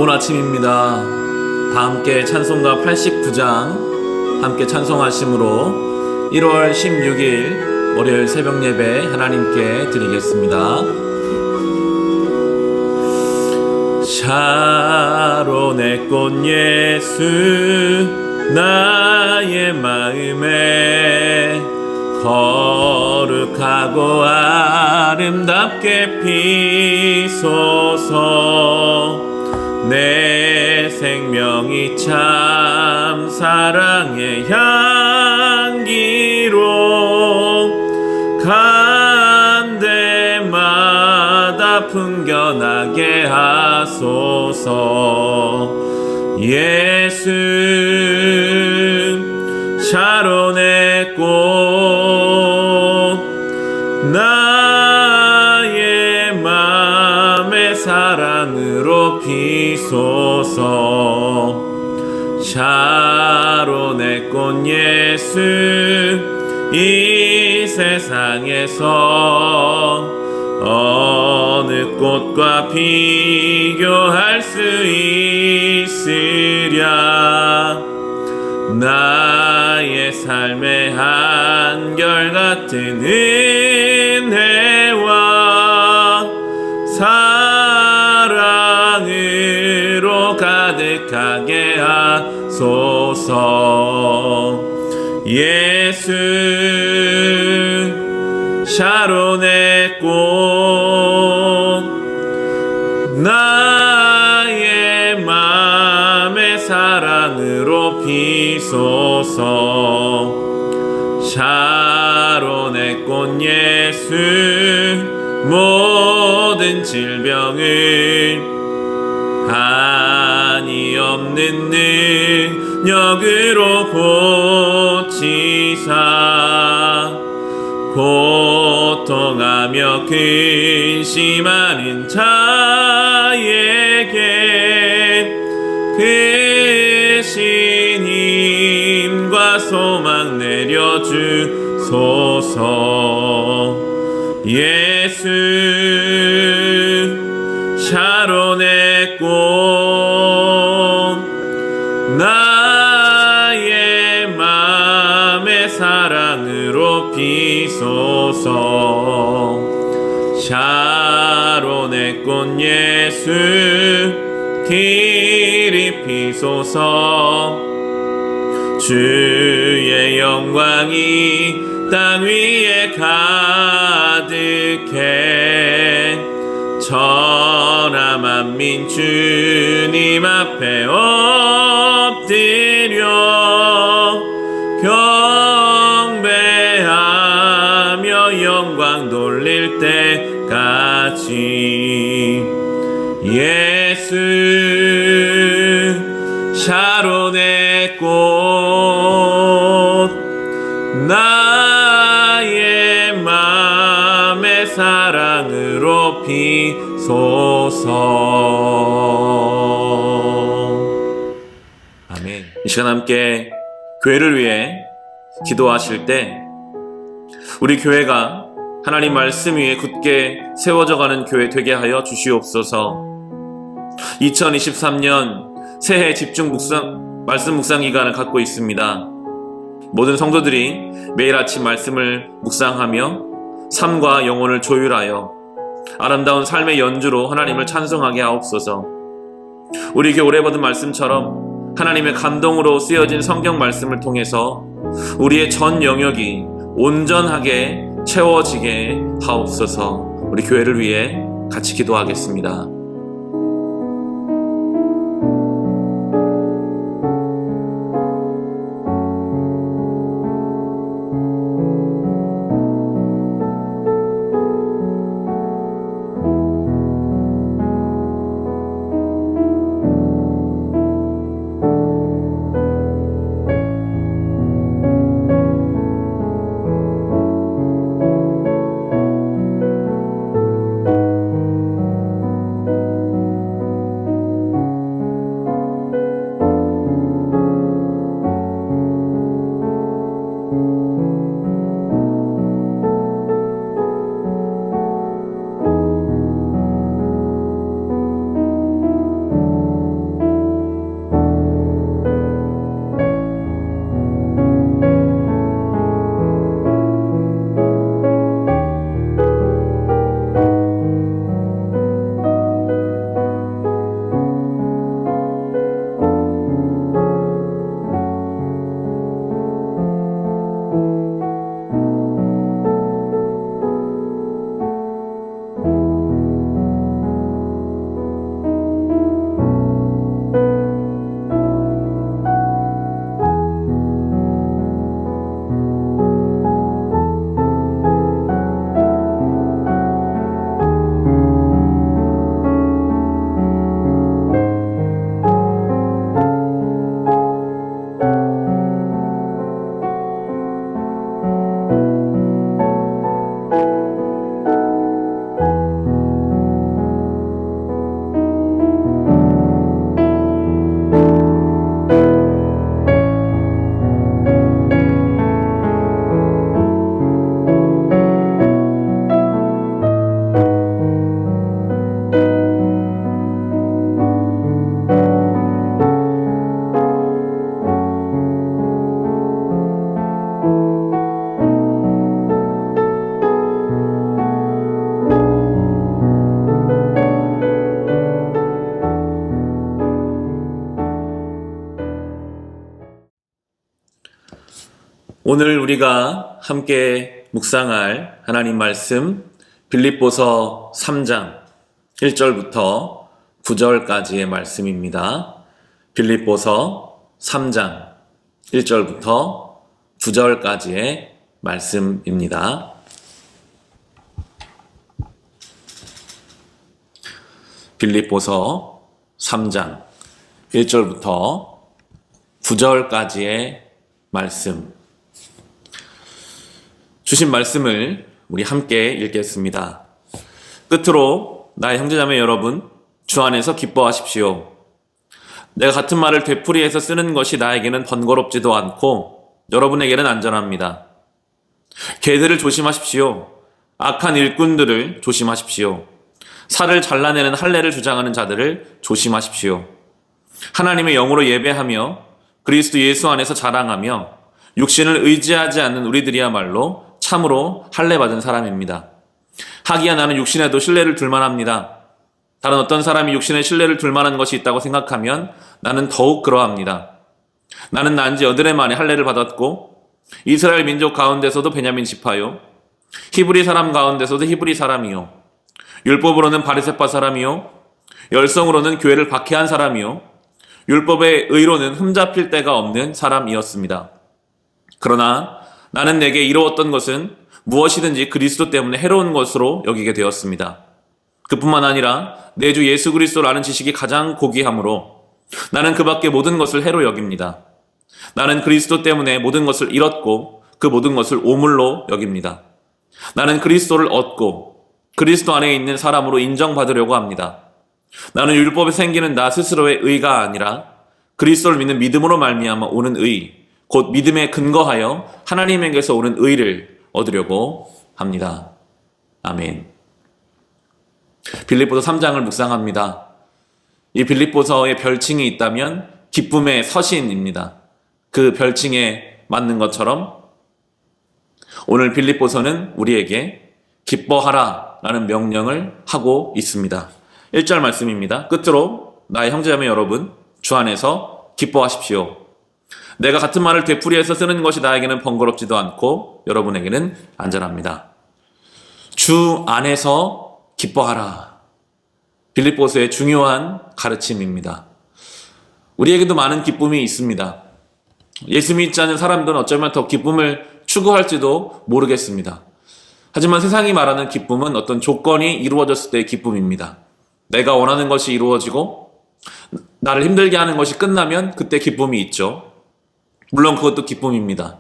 좋은 아침입니다. 다 함께 찬송가 89장 함께 찬송하심으로 1월 16일 월요일 새벽 예배 하나님께 드리겠습니다. 샤론의 꽃 예수 나의 마음에 거룩하고 아름답게 피소서. 내 생명이 참 사랑의 향기로 간 데마다 풍겨나게 하소서. 예수 샤론의 꽃 나의 맘의 사랑으로 피소서. 샤론의 꽃 예수 이 세상에서 어느 꽃과 비교할 수 있으랴. 나의 삶의 한결같은 은혜와 사랑으로 가득하게 하소서. 예수 샤론의 꽃 나의 맘의 사랑으로 피소서. 샤론의 꽃 예수 모든 질병을 한이 없는 능력으로 고치사 고통하며 근심하는 자에게 크신 힘과 소망 내려주소서. 예수 샤론의 꽃 나의 맘의 사랑으로 피소서. 샤론의 꽃 예수 길이 피소서. 주의 영광이 땅 위에 가득해 천하 만민 주님 앞에 엎드려 경배하며 영광 돌릴 때까지. 예수 샤론의 꽃 나의 맘의 사랑으로 피소서. 아멘. 이 시간 함께 교회를 위해 기도하실 때 우리 교회가 하나님 말씀 위에 굳게 세워져가는 교회 되게 하여 주시옵소서. 2023년 새해 집중 말씀 묵상 기간을 갖고 있습니다. 모든 성도들이 매일 아침 말씀을 묵상하며 삶과 영혼을 조율하여 아름다운 삶의 연주로 하나님을 찬송하게 하옵소서. 우리 교회 오래 받은 말씀처럼 하나님의 감동으로 쓰여진 성경 말씀을 통해서 우리의 전 영역이 온전하게 채워지게 하옵소서. 우리 교회를 위해 같이 기도하겠습니다. 오늘 우리가 함께 묵상할 하나님 말씀 빌립보서 3장 1절부터 9절까지의 말씀입니다. 빌립보서 3장 1절부터 9절까지의 말씀입니다. 빌립보서 3장 1절부터 9절까지의 말씀. 주신 말씀을 우리 함께 읽겠습니다. 끝으로 나의 형제자매 여러분, 주 안에서 기뻐하십시오. 내가 같은 말을 되풀이해서 쓰는 것이 나에게는 번거롭지도 않고 여러분에게는 안전합니다. 개들을 조심하십시오. 악한 일꾼들을 조심하십시오. 살을 잘라내는 할례를 주장하는 자들을 조심하십시오. 하나님의 영으로 예배하며 그리스도 예수 안에서 자랑하며 육신을 의지하지 않는 우리들이야말로 참으로 할례 받은 사람입니다. 하기야 나는 육신에도 신뢰를 둘 만합니다. 다른 어떤 사람이 육신에 신뢰를 둘 만한 것이 있다고 생각하면 나는 더욱 그러합니다. 나는 난 지 8해 만에 할례를 받았고 이스라엘 민족 가운데서도 베냐민 지파요, 히브리 사람 가운데서도 히브리 사람이요, 율법으로는 바리새파 사람이요, 열성으로는 교회를 박해한 사람이요, 율법의 의로는 흠잡힐 데가 없는 사람이었습니다. 그러나 나는 내게 이루었던 것은 무엇이든지 그리스도 때문에 해로운 것으로 여기게 되었습니다. 그뿐만 아니라 내 주 예수 그리스도를 아는 지식이 가장 고귀하므로 나는 그 밖의 모든 것을 해로 여깁니다. 나는 그리스도 때문에 모든 것을 잃었고 그 모든 것을 오물로 여깁니다. 나는 그리스도를 얻고 그리스도 안에 있는 사람으로 인정받으려고 합니다. 나는 율법에 생기는 나 스스로의 의가 아니라 그리스도를 믿는 믿음으로 말미암아 오는 의, 곧 믿음에 근거하여 하나님에게서 오는 의를 얻으려고 합니다. 아멘. 빌립보서 3장을 묵상합니다. 이 빌립보서의 별칭이 있다면 기쁨의 서신입니다. 그 별칭에 맞는 것처럼 오늘 빌립보서는 우리에게 기뻐하라 라는 명령을 하고 있습니다. 1절 말씀입니다. 끝으로 나의 형제자매 여러분, 주 안에서 기뻐하십시오. 내가 같은 말을 되풀이해서 쓰는 것이 나에게는 번거롭지도 않고 여러분에게는 안전합니다. 주 안에서 기뻐하라. 빌립보서의 중요한 가르침입니다. 우리에게도 많은 기쁨이 있습니다. 예수 믿지 않는 사람들은 어쩌면 더 기쁨을 추구할지도 모르겠습니다. 하지만 세상이 말하는 기쁨은 어떤 조건이 이루어졌을 때의 기쁨입니다. 내가 원하는 것이 이루어지고 나를 힘들게 하는 것이 끝나면 그때 기쁨이 있죠. 물론 그것도 기쁨입니다.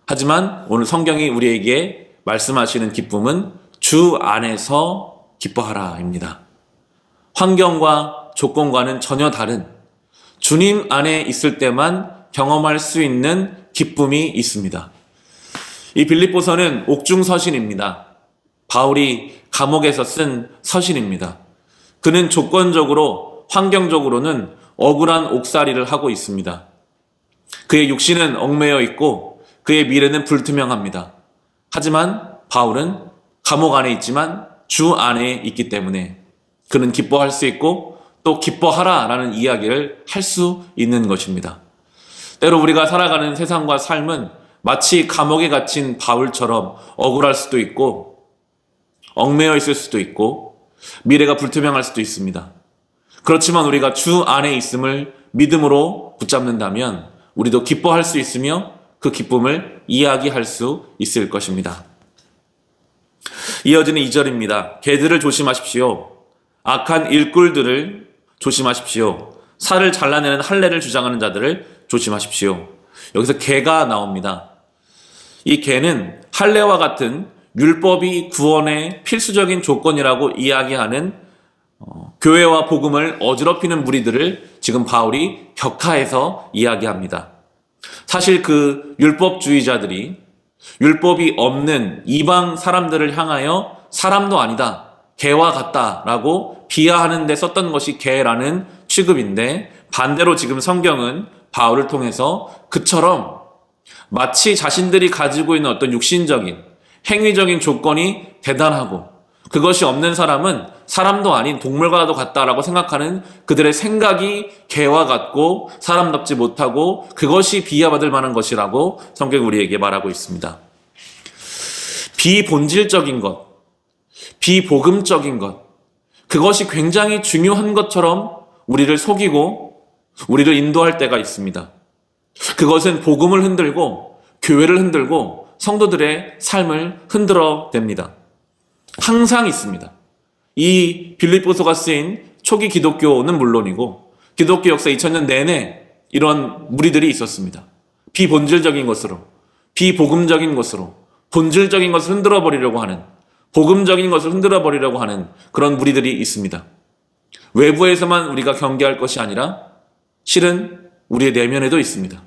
하지만 오늘 성경이 우리에게 말씀하시는 기쁨은 주 안에서 기뻐하라입니다. 환경과 조건과는 전혀 다른 주님 안에 있을 때만 경험할 수 있는 기쁨이 있습니다. 이 빌립보서는 옥중 서신입니다. 바울이 감옥에서 쓴 서신입니다. 그는 조건적으로, 환경적으로는 억울한 옥살이를 하고 있습니다. 그의 육신은 얽매여 있고 그의 미래는 불투명합니다. 하지만 바울은 감옥 안에 있지만 주 안에 있기 때문에 그는 기뻐할 수 있고 또 기뻐하라라는 이야기를 할 수 있는 것입니다. 때로 우리가 살아가는 세상과 삶은 마치 감옥에 갇힌 바울처럼 억울할 수도 있고 얽매여 있을 수도 있고 미래가 불투명할 수도 있습니다. 그렇지만 우리가 주 안에 있음을 믿음으로 붙잡는다면 우리도 기뻐할 수 있으며 그 기쁨을 이야기할 수 있을 것입니다. 이어지는 2절입니다. 개들을 조심하십시오. 악한 일꾼들을 조심하십시오. 살을 잘라내는 할례를 주장하는 자들을 조심하십시오. 여기서 개가 나옵니다. 이 개는 할례와 같은 율법이 구원의 필수적인 조건이라고 이야기하는 교회와 복음을 어지럽히는 무리들을 지금 바울이 격하해서 이야기합니다. 사실 그 율법주의자들이 율법이 없는 이방 사람들을 향하여 사람도 아니다, 개와 같다라고 비하하는 데 썼던 것이 개라는 취급인데, 반대로 지금 성경은 바울을 통해서 그처럼 마치 자신들이 가지고 있는 어떤 육신적인 행위적인 조건이 대단하고 그것이 없는 사람은 사람도 아닌 동물과도 같다라고 생각하는 그들의 생각이 개와 같고 사람답지 못하고 그것이 비하받을 만한 것이라고 성경이 우리에게 말하고 있습니다. 비본질적인 것, 비복음적인 것, 그것이 굉장히 중요한 것처럼 우리를 속이고 우리를 인도할 때가 있습니다. 그것은 복음을 흔들고 교회를 흔들고 성도들의 삶을 흔들어 댑니다. 항상 있습니다. 이 빌립보서가 쓰인 초기 기독교는 물론이고 기독교 역사 2000년 내내 이런 무리들이 있었습니다. 비본질적인 것으로, 비복음적인 것으로, 본질적인 것을 흔들어 버리려고 하는, 복음적인 것을 흔들어 버리려고 하는 그런 무리들이 있습니다. 외부에서만 우리가 경계할 것이 아니라 실은 우리의 내면에도 있습니다.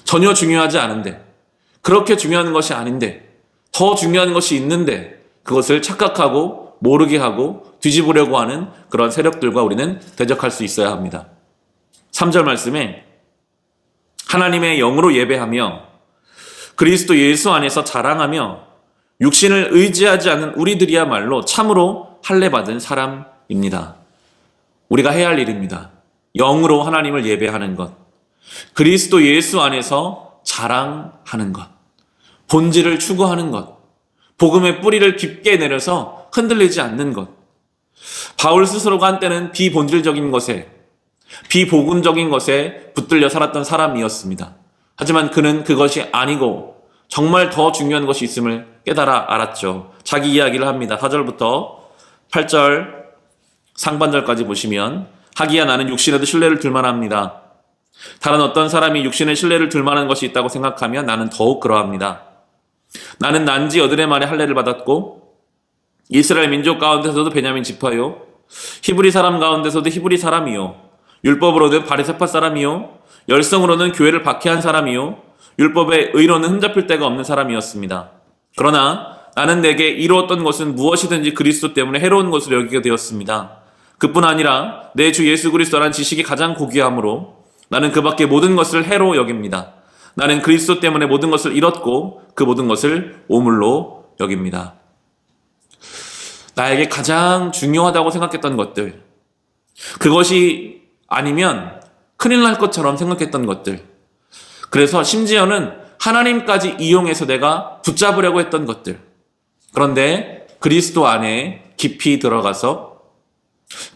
전혀 중요하지 않은데, 그렇게 중요한 것이 아닌데, 더 중요한 것이 있는데 그것을 착각하고 모르게 하고 뒤집으려고 하는 그런 세력들과 우리는 대적할 수 있어야 합니다. 3절 말씀에 하나님의 영으로 예배하며 그리스도 예수 안에서 자랑하며 육신을 의지하지 않는 우리들이야말로 참으로 할례받은 사람입니다. 우리가 해야 할 일입니다. 영으로 하나님을 예배하는 것, 그리스도 예수 안에서 자랑하는 것, 본질을 추구하는 것, 복음의 뿌리를 깊게 내려서 흔들리지 않는 것. 바울 스스로가 한때는 비본질적인 것에, 비복음적인 것에 붙들려 살았던 사람이었습니다. 하지만 그는 그것이 아니고 정말 더 중요한 것이 있음을 깨달아 알았죠. 자기 이야기를 합니다. 4절부터 8절 상반절까지 보시면 하기야 나는 육신에도 신뢰를 둘 만합니다. 다른 어떤 사람이 육신에 신뢰를 둘 만한 것이 있다고 생각하면 나는 더욱 그러합니다. 나는 난지 여드레 만에 할례를 받았고 이스라엘 민족 가운데서도 베냐민 지파요, 히브리 사람 가운데서도 히브리 사람이요, 율법으로는 바리새파 사람이요, 열성으로는 교회를 박해한 사람이요, 율법의 의로는 흠잡힐 데가 없는 사람이었습니다. 그러나 나는 내게 이루었던 것은 무엇이든지 그리스도 때문에 해로운 것으로 여기게 되었습니다. 그뿐 아니라 내 주 예수 그리스도라는 지식이 가장 고귀함으로 나는 그 밖에 모든 것을 해로 여깁니다. 나는 그리스도 때문에 모든 것을 잃었고 그 모든 것을 오물로 여깁니다. 나에게 가장 중요하다고 생각했던 것들, 그것이 아니면 큰일 날 것처럼 생각했던 것들, 그래서 심지어는 하나님까지 이용해서 내가 붙잡으려고 했던 것들, 그런데 그리스도 안에 깊이 들어가서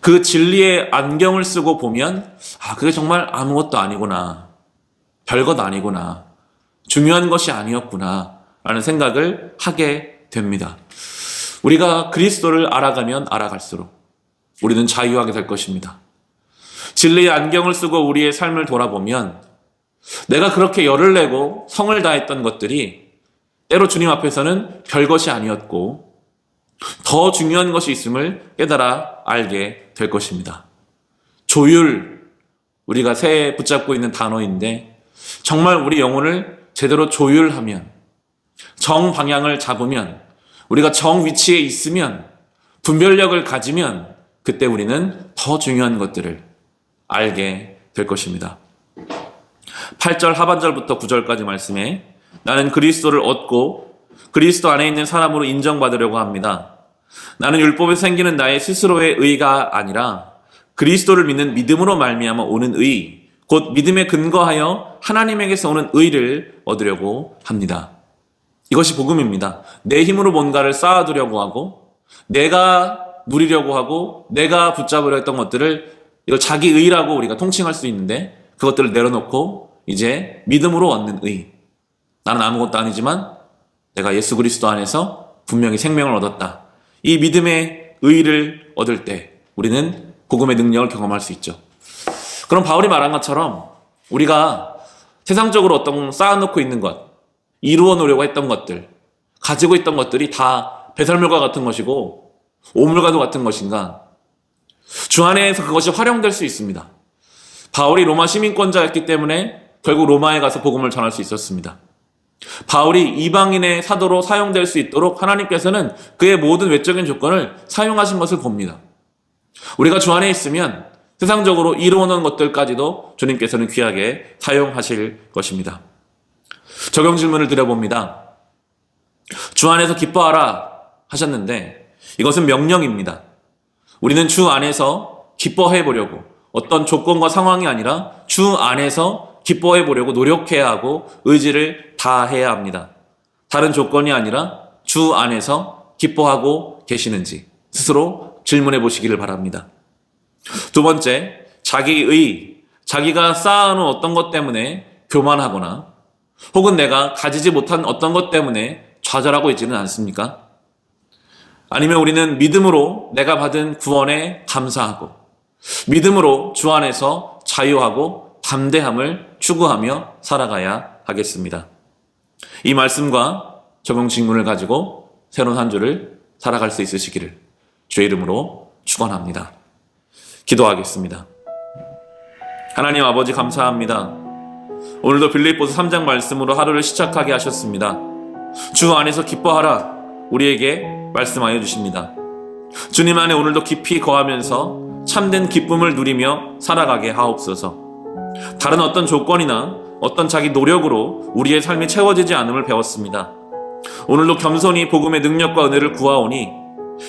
그 진리의 안경을 쓰고 보면 그게 정말 아무것도 아니구나, 별것 아니구나, 중요한 것이 아니었구나 라는 생각을 하게 됩니다. 우리가 그리스도를 알아가면 알아갈수록 우리는 자유하게 될 것입니다. 진리의 안경을 쓰고 우리의 삶을 돌아보면 내가 그렇게 열을 내고 성을 다했던 것들이 때로 주님 앞에서는 별것이 아니었고 더 중요한 것이 있음을 깨달아 알게 될 것입니다. 조율, 우리가 새해 붙잡고 있는 단어인데 정말 우리 영혼을 제대로 조율하면, 정 방향을 잡으면, 우리가 정 위치에 있으면, 분별력을 가지면 그때 우리는 더 중요한 것들을 알게 될 것입니다. 8절 하반절부터 9절까지 말씀에 나는 그리스도를 얻고 그리스도 안에 있는 사람으로 인정받으려고 합니다. 나는 율법에 생기는 나의 스스로의 의가 아니라 그리스도를 믿는 믿음으로 말미암아 오는 의, 곧 믿음에 근거하여 하나님에게서 오는 의를 얻으려고 합니다. 이것이 복음입니다. 내 힘으로 뭔가를 쌓아두려고 하고 내가 누리려고 하고 내가 붙잡으려 했던 것들을 이걸 자기 의라고 우리가 통칭할 수 있는데 그것들을 내려놓고 이제 믿음으로 얻는 의. 나는 아무것도 아니지만 내가 예수 그리스도 안에서 분명히 생명을 얻었다. 이 믿음의 의를 얻을 때 우리는 복음의 능력을 경험할 수 있죠. 그럼 바울이 말한 것처럼 우리가 세상적으로 어떤 쌓아놓고 있는 것, 이루어 놓으려고 했던 것들, 가지고 있던 것들이 다 배설물과 같은 것이고 오물과도 같은 것인가? 주 안에서 그것이 활용될 수 있습니다. 바울이 로마 시민권자였기 때문에 결국 로마에 가서 복음을 전할 수 있었습니다. 바울이 이방인의 사도로 사용될 수 있도록 하나님께서는 그의 모든 외적인 조건을 사용하신 것을 봅니다. 우리가 주 안에 있으면 세상적으로 이루어놓은 것들까지도 주님께서는 귀하게 사용하실 것입니다. 적용 질문을 드려봅니다. 주 안에서 기뻐하라 하셨는데 이것은 명령입니다. 우리는 주 안에서 기뻐해 보려고 어떤 조건과 상황이 아니라 주 안에서 기뻐해 보려고 노력해야 하고 의지를 다해야 합니다. 다른 조건이 아니라 주 안에서 기뻐하고 계시는지 스스로 질문해 보시기를 바랍니다. 두 번째, 자기가 쌓아놓은 어떤 것 때문에 교만하거나 혹은 내가 가지지 못한 어떤 것 때문에 좌절하고 있지는 않습니까? 아니면 우리는 믿음으로 내가 받은 구원에 감사하고 믿음으로 주 안에서 자유하고 담대함을 추구하며 살아가야 하겠습니다. 이 말씀과 적용 질문을 가지고 새로운 한 주를 살아갈 수 있으시기를 주의 이름으로 축원합니다. 기도하겠습니다. 하나님 아버지 감사합니다. 오늘도 빌립보서 3장 말씀으로 하루를 시작하게 하셨습니다. 주 안에서 기뻐하라 우리에게 말씀하여 주십니다. 주님 안에 오늘도 깊이 거하면서 참된 기쁨을 누리며 살아가게 하옵소서. 다른 어떤 조건이나 어떤 자기 노력으로 우리의 삶이 채워지지 않음을 배웠습니다. 오늘도 겸손히 복음의 능력과 은혜를 구하오니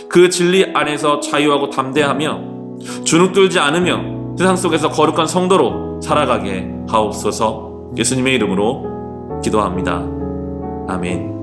그 진리 안에서 자유하고 담대하며 주눅들지 않으며 세상 속에서 거룩한 성도로 살아가게 하옵소서. 예수님의 이름으로 기도합니다. 아멘.